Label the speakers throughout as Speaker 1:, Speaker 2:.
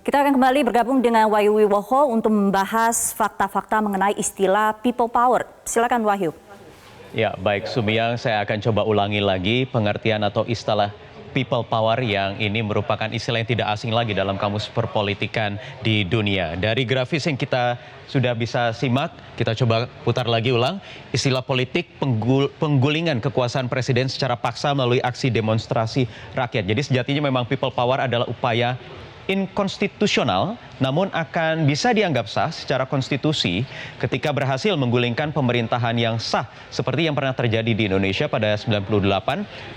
Speaker 1: Kita akan kembali bergabung dengan Wahyu Wiwoho untuk membahas fakta-fakta mengenai istilah people power. Silakan Wahyu.
Speaker 2: Ya, baik Sumiyang, saya akan coba ulangi lagi pengertian atau istilah people power yang ini merupakan istilah yang tidak asing lagi dalam kamus perpolitikan di dunia. Dari grafis yang kita sudah bisa simak, kita coba putar lagi ulang. Istilah politik penggulingan kekuasaan presiden secara paksa melalui aksi demonstrasi rakyat. Jadi sejatinya memang people power adalah upaya inkonstitusional, namun akan bisa dianggap sah secara konstitusi ketika berhasil menggulingkan pemerintahan yang sah seperti yang pernah terjadi di Indonesia pada 98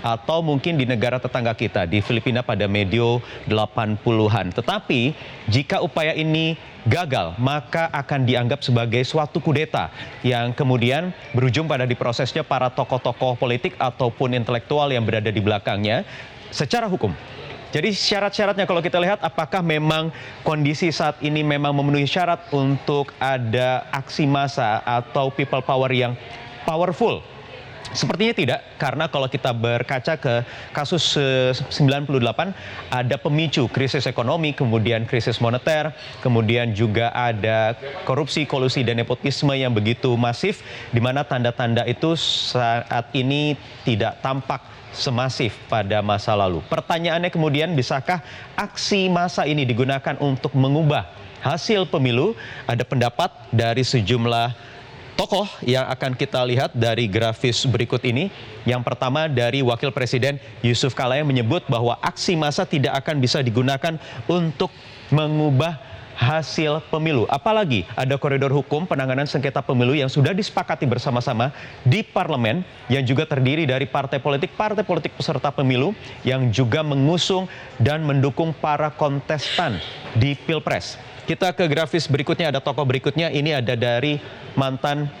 Speaker 2: atau mungkin di negara tetangga kita di Filipina pada medio 80-an. Tetapi jika upaya ini gagal, maka akan dianggap sebagai suatu kudeta yang kemudian berujung pada diprosesnya para tokoh-tokoh politik ataupun intelektual yang berada di belakangnya secara hukum. Jadi syarat-syaratnya kalau kita lihat apakah memang kondisi saat ini memang memenuhi syarat untuk ada aksi massa atau people power yang powerful? Sepertinya tidak, karena kalau kita berkaca ke kasus 98 ada pemicu krisis ekonomi, kemudian krisis moneter, kemudian juga ada korupsi, kolusi dan nepotisme yang begitu masif, di mana tanda-tanda itu saat ini tidak tampak semasif pada masa lalu. Pertanyaannya kemudian, bisakah aksi massa ini digunakan untuk mengubah hasil pemilu? Ada pendapat dari sejumlah tokoh yang akan kita lihat dari grafis berikut ini. Yang pertama dari Wakil Presiden Yusuf Kala yang menyebut bahwa aksi massa tidak akan bisa digunakan untuk mengubah hasil pemilu. Apalagi ada koridor hukum penanganan sengketa pemilu yang sudah disepakati bersama-sama di parlemen yang juga terdiri dari partai politik peserta pemilu yang juga mengusung dan mendukung para kontestan di Pilpres. Kita ke grafis berikutnya, ada tokoh berikutnya, ini ada dari mantan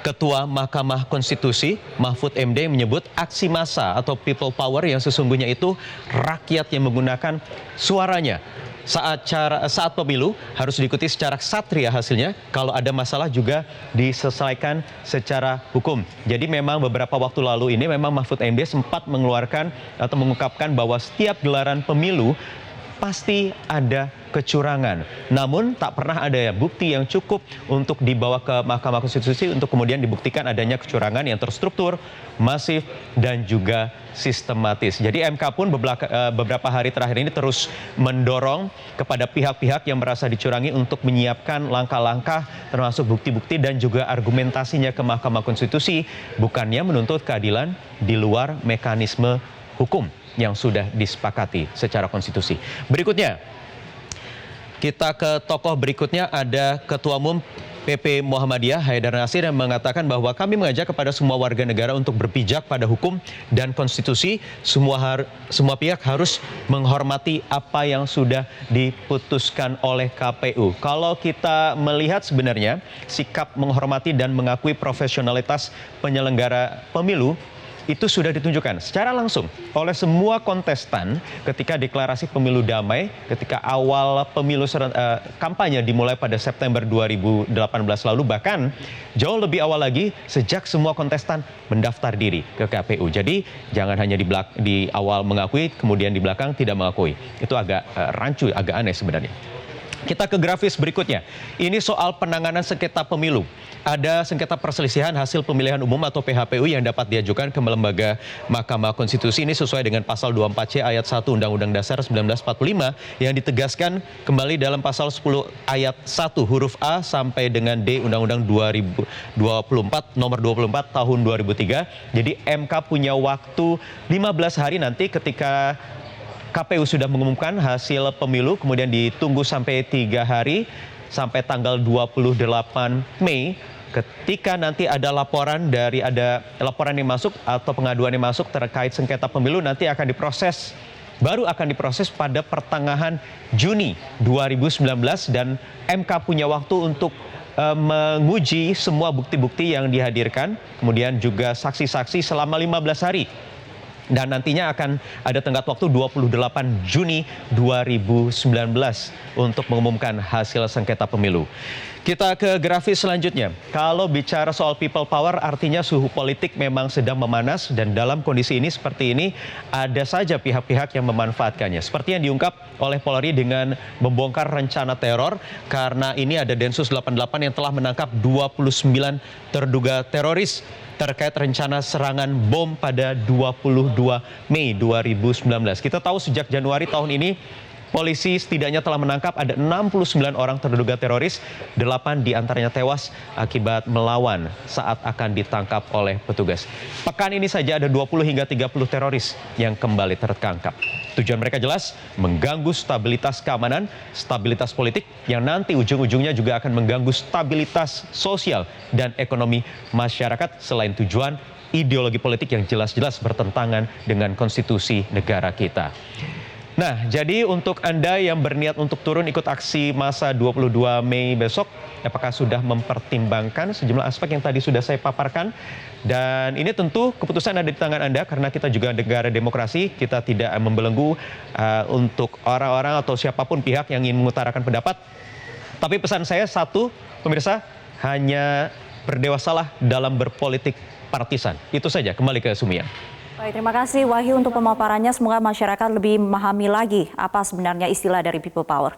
Speaker 2: Ketua Mahkamah Konstitusi Mahfud MD yang menyebut aksi massa atau people power yang sesungguhnya itu rakyat yang menggunakan suaranya. Saat pemilu harus diikuti secara ksatria hasilnya, kalau ada masalah juga diselesaikan secara hukum. Jadi memang beberapa waktu lalu ini memang Mahfud MD sempat mengeluarkan atau mengungkapkan bahwa setiap gelaran pemilu pasti ada kecurangan. Namun tak pernah ada bukti yang cukup untuk dibawa ke Mahkamah Konstitusi untuk kemudian dibuktikan adanya kecurangan yang terstruktur, masif, dan juga sistematis. Jadi MK pun beberapa hari terakhir ini terus mendorong kepada pihak-pihak yang merasa dicurangi untuk menyiapkan langkah-langkah termasuk bukti-bukti dan juga argumentasinya ke Mahkamah Konstitusi, bukannya menuntut keadilan di luar mekanisme hukum yang sudah disepakati secara konstitusi. Berikutnya, kita ke tokoh berikutnya, ada Ketua Umum PP Muhammadiyah Haidar Nasir yang mengatakan bahwa kami mengajak kepada semua warga negara untuk berpijak pada hukum dan konstitusi. Semua pihak harus menghormati apa yang sudah diputuskan oleh KPU. Kalau kita melihat sebenarnya sikap menghormati dan mengakui profesionalitas penyelenggara pemilu itu sudah ditunjukkan secara langsung oleh semua kontestan ketika deklarasi pemilu damai, ketika awal pemilu kampanye dimulai pada September 2018 lalu, bahkan jauh lebih awal lagi sejak semua kontestan mendaftar diri ke KPU. Jadi jangan hanya di awal mengakui, kemudian di belakang tidak mengakui. Itu agak rancu, agak aneh sebenarnya. Kita ke grafis berikutnya. Ini soal penanganan sengketa pemilu. Ada sengketa perselisihan hasil pemilihan umum atau PHPU yang dapat diajukan ke lembaga Mahkamah Konstitusi. Ini sesuai dengan pasal 24C ayat 1 Undang-Undang Dasar 1945 yang ditegaskan kembali dalam pasal 10 ayat 1 huruf A sampai dengan D Undang-Undang 2024 nomor 24 tahun 2003. Jadi MK punya waktu 15 hari nanti ketika KPU sudah mengumumkan hasil pemilu, kemudian ditunggu sampai 3 hari, sampai tanggal 28 Mei, ketika nanti ada laporan yang masuk atau pengaduan yang masuk terkait sengketa pemilu, nanti baru akan diproses pada pertengahan Juni 2019 dan MK punya waktu untuk menguji semua bukti-bukti yang dihadirkan, kemudian juga saksi-saksi selama 15 hari. Dan nantinya akan ada tenggat waktu 28 Juni 2019 untuk mengumumkan hasil sengketa pemilu. Kita ke grafis selanjutnya. Kalau bicara soal people power, artinya suhu politik memang sedang memanas dan dalam kondisi ini seperti ini ada saja pihak-pihak yang memanfaatkannya. Seperti yang diungkap oleh Polri dengan membongkar rencana teror, karena ini ada Densus 88 yang telah menangkap 29 terduga teroris terkait rencana serangan bom pada 22 Mei 2019. Kita tahu sejak Januari tahun ini, polisi setidaknya telah menangkap ada 69 orang terduga teroris, 8 diantaranya tewas akibat melawan saat akan ditangkap oleh petugas. Pekan ini saja ada 20 hingga 30 teroris yang kembali tertangkap. Tujuan mereka jelas, mengganggu stabilitas keamanan, stabilitas politik, yang nanti ujung-ujungnya juga akan mengganggu stabilitas sosial dan ekonomi masyarakat, selain tujuan ideologi politik yang jelas-jelas bertentangan dengan konstitusi negara kita. Nah, jadi untuk Anda yang berniat untuk turun ikut aksi massa 22 Mei besok, apakah sudah mempertimbangkan sejumlah aspek yang tadi sudah saya paparkan? Dan ini tentu keputusan ada di tangan Anda, karena kita juga negara demokrasi, kita tidak membelenggu untuk orang-orang atau siapapun pihak yang ingin mengutarakan pendapat. Tapi pesan saya satu, pemirsa, hanya berdewasalah dalam berpolitik partisan. Itu saja, kembali ke Sumiang.
Speaker 1: Baik, terima kasih Wahyu untuk pemaparannya. Semoga masyarakat lebih memahami lagi apa sebenarnya istilah dari people power.